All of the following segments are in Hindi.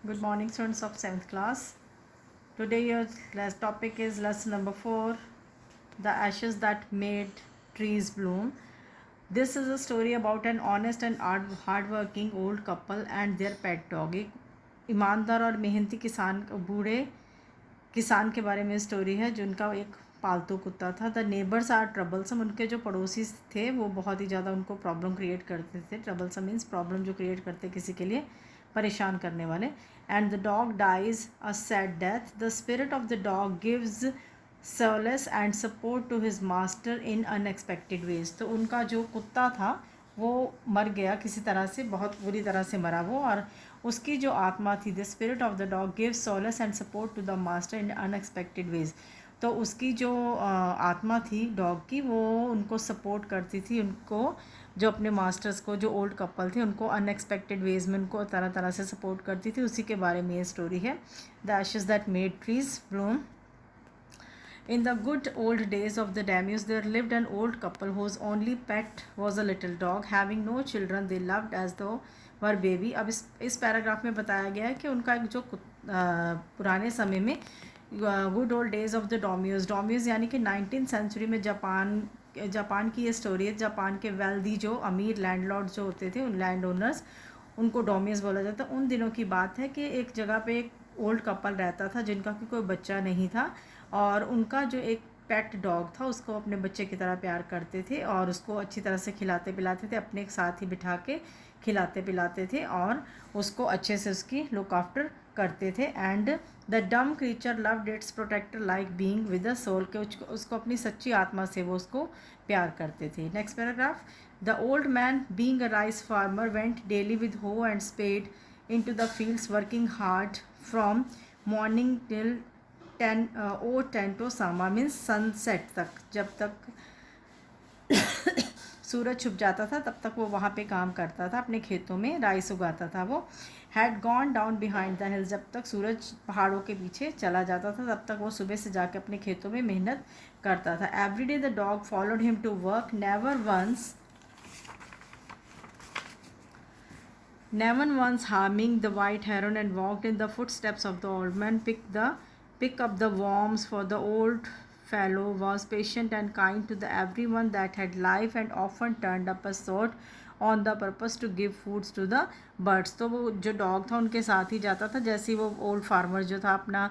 Good morning, students of 7th class. Today your class topic is lesson number 4, The Ashes That Made Trees Bloom. This is a story about an honest and hardworking old couple and their pet dog. एक ईमानदार और मेहनती बूढ़े किसान के बारे में स्टोरी है जिनका एक पालतू कुत्ता था. The neighbours are troublesome. उनके जो पड़ोसी थे वो बहुत ही ज़्यादा उनको प्रॉब्लम क्रिएट करते थे. ट्रबलसम मीन्स प्रॉब्लम जो क्रिएट करते किसी के लिए, परेशान करने वाले. And the dog dies a sad death. The spirit of the dog gives solace and support to his master in unexpected ways. तो उनका जो कुत्ता था वो मर गया किसी तरह से, बहुत बुरी तरह से मरा वो, और उसकी जो आत्मा थी, the spirit of the dog gives solace and support to the master in unexpected ways. तो उसकी जो आत्मा थी डॉग की, वो उनको सपोर्ट करती थी, उनको जो अपने मास्टर्स को, जो ओल्ड कपल थे उनको अनएक्सपेक्टेड वेज में उनको तरह तरह से सपोर्ट करती थी. उसी के बारे में ये स्टोरी है. The ashes that made trees Bloom. In the good old days of the Daimyos, there lived an old couple whose only pet was a little dog. Having no children, they loved as though were baby. अब इस पैराग्राफ में बताया गया है कि उनका एक जो पुराने समय में good old days of the dominoes यानी कि 19th सेंचुरी में जापान की ये स्टोरी है. जापान के वेल्दी जो अमीर लैंडलॉर्ड जो होते थे, उन लैंड ओनर्स, उनको डोमियोज बोला जाता. उन दिनों की बात है कि एक जगह पे एक ओल्ड कपल रहता था जिनका कोई बच्चा नहीं था, और उनका जो एक पेट डॉग था उसको अपने बच्चे की तरह प्यार करते थे और उसको अच्छी तरह से खिलाते पिलाते थे, अपने एक साथ ही बिठा के खिलाते पिलाते थे और उसको अच्छे से उसकी लुक आफ्टर करते थे. And the dumb creature loved its protector like being with a soul, के उसको अपनी सच्ची आत्मा से वो उसको प्यार करते थे. Next paragraph. The old man being a rice farmer went daily with hoe and spade into the fields, working hard from morning till 10 to sama means sunset तक. जब तक सूरज छुप जाता था तब तक वो वहाँ पे काम करता था, अपने खेतों में राइस उगाता था. वो had gone down behind the hills. जब तक सूरज पहाड़ों के पीछे चला जाता था तब तक वो सुबह से जाके अपने खेतों में मेहनत करता था. Every day the dog followed him to work, never once harming the white heron, and walked in the footsteps of the old man. Pick up the worms, for the old fellow was patient and kind to the everyone that had life, and often turned up a sword on the purpose to give foods to the birds. तो वो जो डॉग था उनके साथ ही जाता था. जैसे ही वो ओल्ड फार्मर जो था अपना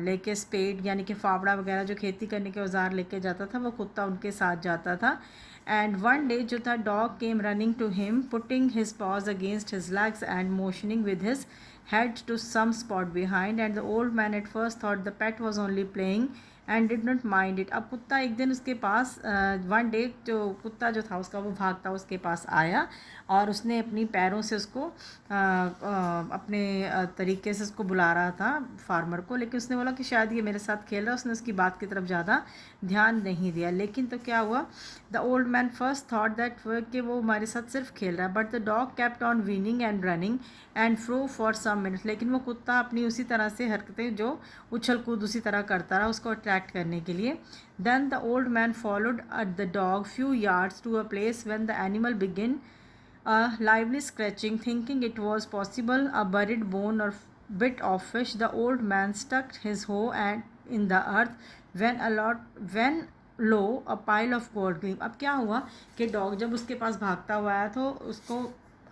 लेके स्पेड यानी कि फावड़ा वगैरह जो खेती करने के औजार लेके जाता था, वो कुत्ता उनके साथ जाता था. एंड वन डे जो था dog came running to him, putting his paws against his legs and motioning with his head to some spot behind, and the old man at first thought the pet was only playing and did not mind it. अब कुत्ता एक दिन उसके पास, वन डे जो कुत्ता जो था उसका वो भागता उसके पास आया और उसने अपनी पैरों से उसको अपने तरीके से उसको बुला रहा था फार्मर को, लेकिन उसने बोला कि शायद ये मेरे साथ खेल रहा है. उसने उसकी बात की तरफ ज़्यादा ध्यान नहीं दिया. लेकिन तो क्या हुआ, the old man first thought that कि वो हमारे साथ सिर्फ खेल रहा है. But the dog kept on whining and running and fro for some minutes. लेकिन वो कुत्ता अपनी उसी तरह से हरकतें जो उछल कूद उसी तरह करता रहा उसको अट्रैक्ट करने के लिए. Then the old man followed the dog few yards to a place when the animal begin a lively scratching. Thinking it was possible a buried bone or bit of fish, the old man stuck his hoe and in the earth when lo a pile of gold gleam. अब क्या हुआ कि डॉग जब उसके पास भागता हुआ आया तो उसको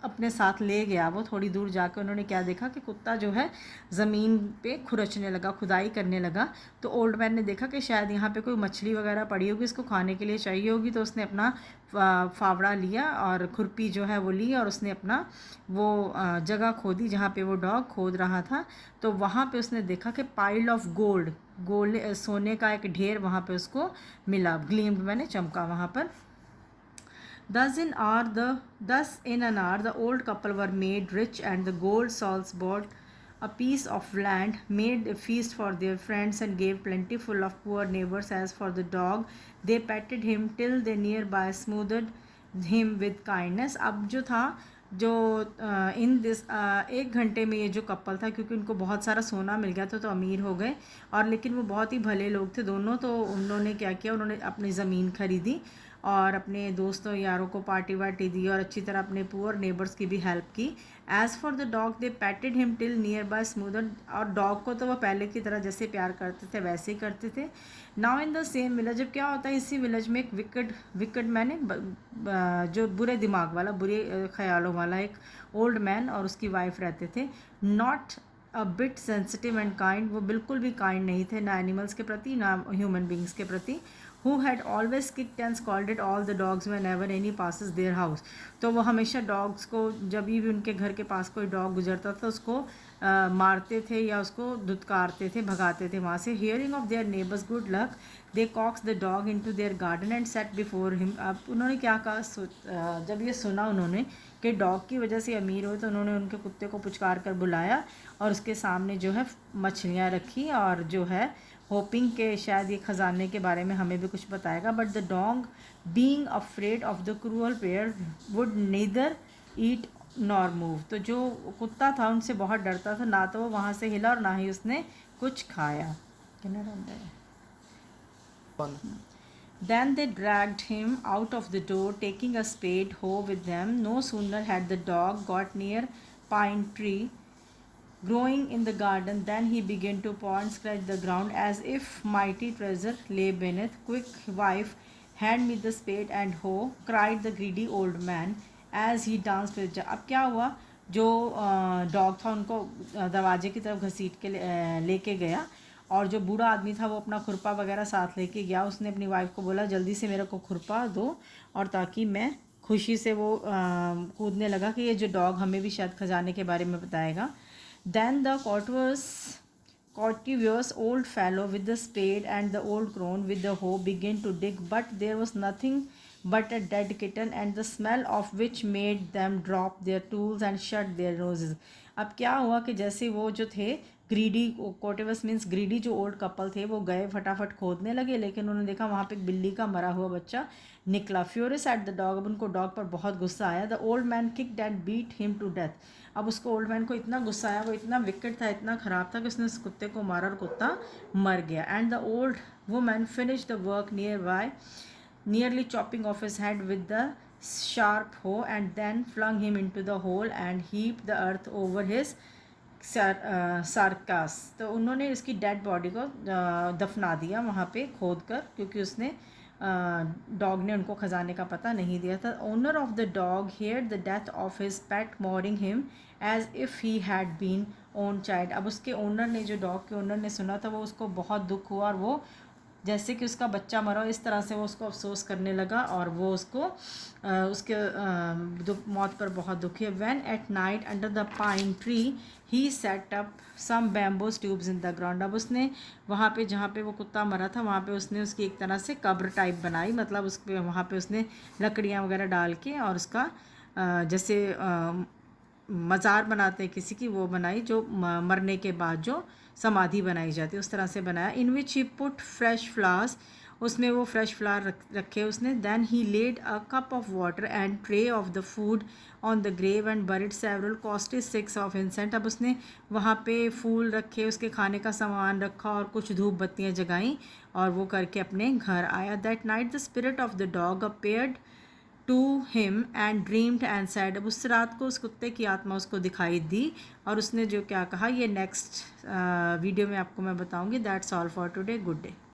अपने साथ ले गया. वो थोड़ी दूर जाकर उन्होंने क्या देखा कि कुत्ता जो है ज़मीन पे खुरचने लगा, खुदाई करने लगा. तो ओल्ड मैन ने देखा कि शायद यहाँ पे कोई मछली वगैरह पड़ी होगी, इसको खाने के लिए चाहिए होगी. तो उसने अपना फावड़ा लिया और खुरपी जो है वो ली और उसने अपना वो जगह खोदी जहाँ पे वो डॉग खोद रहा था. तो वहाँ पे उसने देखा कि पाइल ऑफ गोल्ड सोने का एक ढेर वहाँ पे उसको मिला. ग्लीम्ड मैंने चमका वहाँ पर. Thus in an hour the old couple were made rich, and the gold souls bought a piece of land, made a feast for their friends, and gave plentiful of poor neighbors. As for the dog, they petted him till they nearby smoothed him with kindness. अब जो था जो इन दिस 1 घंटे में ये जो कपल था, क्योंकि उनको बहुत सारा सोना मिल गया था तो अमीर हो गए, और लेकिन वो बहुत ही भले लोग थे दोनों. तो उन्होंने क्या किया, उन्होंने अपनी ज़मीन खरीदी और अपने दोस्तों यारों को पार्टी वार्टी दी और अच्छी तरह अपने पुअर नेबर्स की भी हेल्प की. As for the dog they पैटेड him till near by smoother, और डॉग को तो वो पहले की तरह जैसे प्यार करते थे वैसे ही करते थे. Now in the same village, अब क्या होता है इसी विलेज में एक विकेड मैन जो बुरे दिमाग वाला, बुरे ख्यालों वाला एक ओल्ड मैन और उसकी वाइफ रहते थे. Not a bit sensitive and kind, वो बिल्कुल भी काइंड नहीं थे, ना एनिमल्स के प्रति ना ह्यूमन बींग्स के प्रति. who had always kicked and scolded all the dogs whenever any passes their house. तो वो हमेशा डॉग्स को, जब भी उनके घर के पास कोई डॉग गुजरता था उसको मारते थे या उसको धुतकारते थे, भगाते थे वहाँ से. Hearing of their neighbours good luck they coax the dog into their garden and set before him. अब उन्होंने क्या कहा, जब ये सुना उन्होंने कि डॉग की वजह से अमीर हुए, तो उन्होंने उनके कुत्ते को पुचकार कर बुलाया और उसके सामने जो है मछलियाँ रखी और जो है होपिंग के शायद ये ख़जाने के बारे में हमें भी कुछ बताएगा. But the dog being afraid of the cruel pair would neither eat nor move. तो जो कुत्ता था उनसे बहुत डरता था, ना तो वो वहाँ से हिला और ना ही उसने कुछ खाया. Then they dragged him out of the door, taking a spade hoe with them. No sooner had the dog got near pine tree growing in the garden than he began to paw and scratch the ground as if mighty treasure lay beneath. Quick, wife, hand me the spade and hoe, cried the greedy old man as he danced with joy. अब क्या हुआ, जो डॉग था उनको दरवाजे की तरफ घसीट के लेके गया, और जो बूढ़ा आदमी था वो अपना खुरपा वगैरह साथ लेके गया. उसने अपनी वाइफ को बोला जल्दी से मेरे को खुरपा दो, और ताकि मैं खुशी से वो कूदने लगा कि ये जो डॉग हमें भी शायद खजाने के बारे में बताएगा. Then the courteous old fellow with the spade and the old crone with the hoe began to dig, but there was nothing but a dead kitten, and the smell of which made them drop their tools and shut their noses. अब क्या हुआ कि जैसे वो जो थे ग्रीडी, कोटेवस मीन्स ग्रीडी, जो ओल्ड कपल थे वो गए फटाफट खोदने लगे, लेकिन उन्होंने देखा वहाँ पे एक बिल्ली का मरा हुआ बच्चा निकला. फ्यूरियस एट द डॉग, अब उनको डॉग पर बहुत गुस्सा आया. The old man kicked and beat him to death. अब उसको ओल्ड मैन को इतना गुस्सा आया, वो इतना विकेट था, इतना ख़राब था कि उसने उस कुत्ते को मारा और कुत्ता मर गया. And the old woman finish the work near by, nearly chopping off his head with the sharp hoe, and then flung him into the hole and heaped the earth over his sarcas. तो उन्होंने इसकी डेड बॉडी को दफना दिया वहाँ पे खोद कर, क्योंकि उसने डॉग ने उनको ख़जाने का पता नहीं दिया था. Owner of the dog hear the death of his pet mourning him as if he had been own child. अब उसके ओनर ने, जो डॉग के ओनर ने सुना था, वो उसको बहुत दुख हुआ और वो जैसे कि उसका बच्चा मरा, इस तरह से वो उसको अफसोस करने लगा और वो उसको उसके मौत पर बहुत दुखी है. When at night under the pine tree he set up some bamboos tubes in the ground. अब उसने वहाँ पे, जहाँ पे वो कुत्ता मरा था, वहाँ पे उसने उसकी एक तरह से कब्र टाइप बनाई, मतलब उस पर वहाँ पे उसने लकड़ियाँ वगैरह डाल के और उसका जैसे मज़ार बनाते हैं किसी की, वो बनाई, जो मरने के बाद जो समाधि बनाई जाती है उस तरह से बनाया. In which he put fresh flowers, उसमें वो फ्रेश फ्लावर रखे उसने. Then he laid a cup of water and tray of the food on the grave and buried several costly sticks of incense. अब उसने वहाँ पे फूल रखे, उसके खाने का सामान रखा और कुछ धूप बत्तियाँ जगाईं और वो करके अपने घर आया. That night the spirit of the dog appeared to him and dreamed and said. अब उस रात को उस कुत्ते की आत्मा उसको दिखाई दी और उसने जो क्या कहा, ये नेक्स्ट वीडियो में आपको मैं बताऊंगी. That's all for today. Good day.